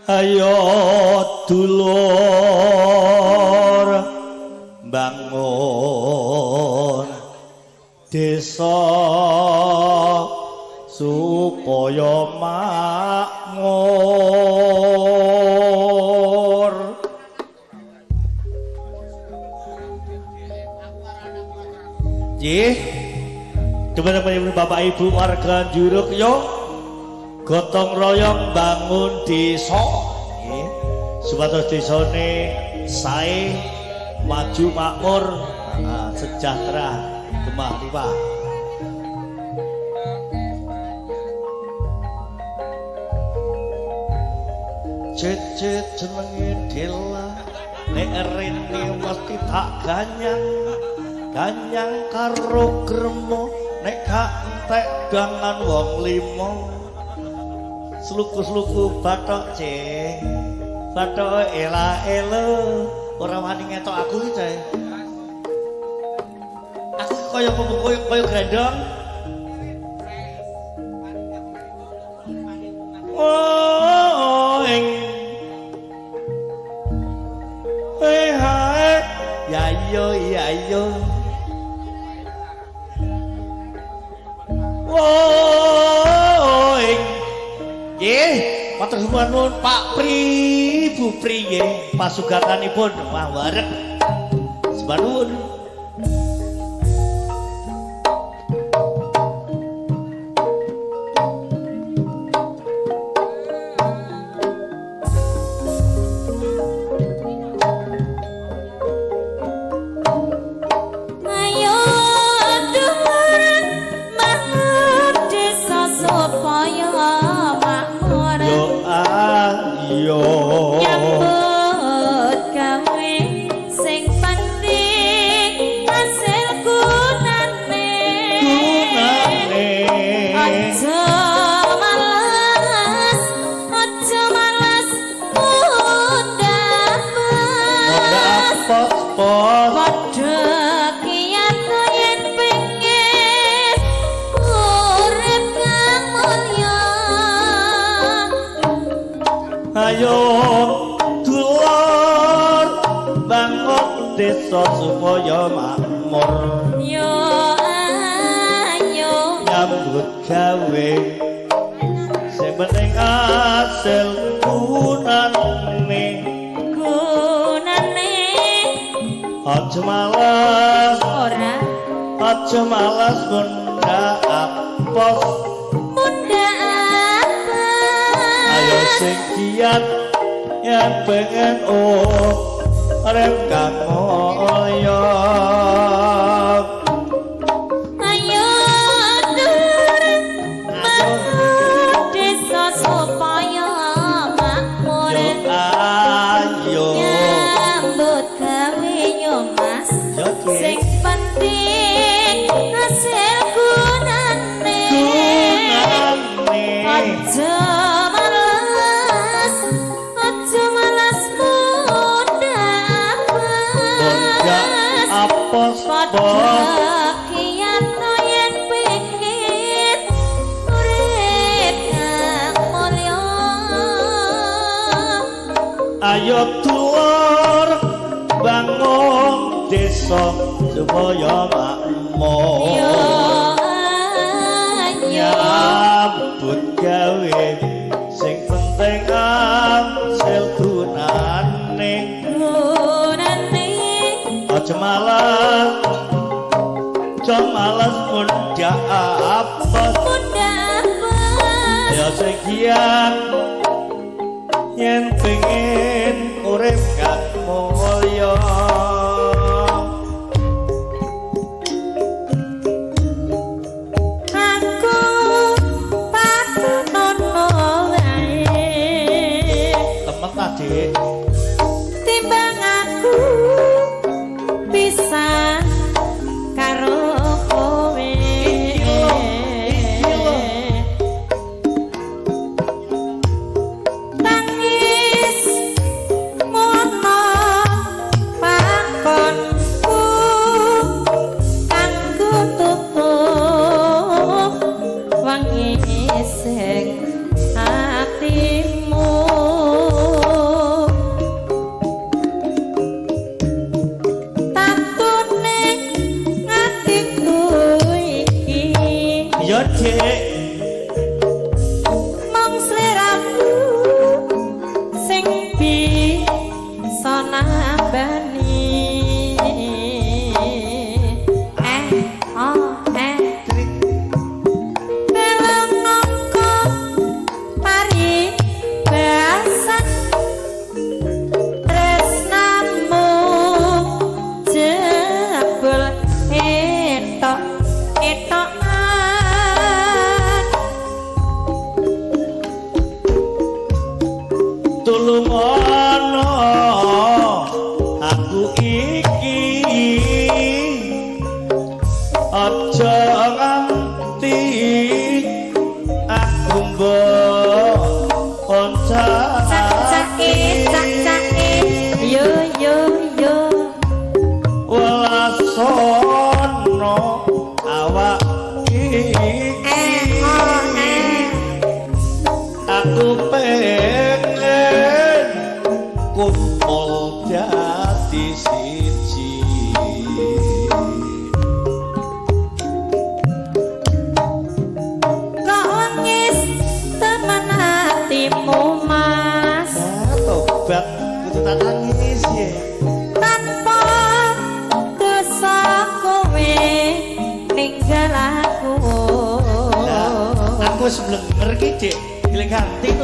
ayo dulur bangun desa supaya makmur. Nggih, teman-teman Bapak Ibu warga Juruk yo gotong royong bangun desa nggih supados desane sae maju makmur sejahtera gemah liwah. Cecet jenenge Dela nek rene mesti tak ganyang karo gremo nek gak entek dangan wong limo sluku-sluku bathok ceng bathok ela-elo ora wani ngetok aku iki ceng aku kaya grandong oh ing hae ya yo oh nggih matur nuwun Pak Pri Bu Pri nggih pasugatanipun wah wareg sebanun. Ayo dulur bangun desa supaya makmur. Yo ayo nyambut gawe sing penting asil gunane aja malas ora aja malas bunda apos ayo sing giat yang pengen rem kang mulya ayo dulur bangun desa supaya makmur ayo nyambut gawe yo mas sing penting hasil gunane aja kian yen pengin urip kang mulya ayo dulur bangun desa supaya makmur yo nyambut gawe sing penting asil gunane aja malas munda apes ya sekian yen pengen urip kang mulya aku patono wae temen ta Dik timbang aku bisa karo kowe tangis tulungono aku iki aja nganti aku mbok cak-cake yo yo yo welasono awak iki aku pengen kumpul dadi siji kok wengis temen hatimu mas tobat kudu tak nangis ya tanpa dosa kowe ninggal aku aku sebelum ngerti cek pilih ganti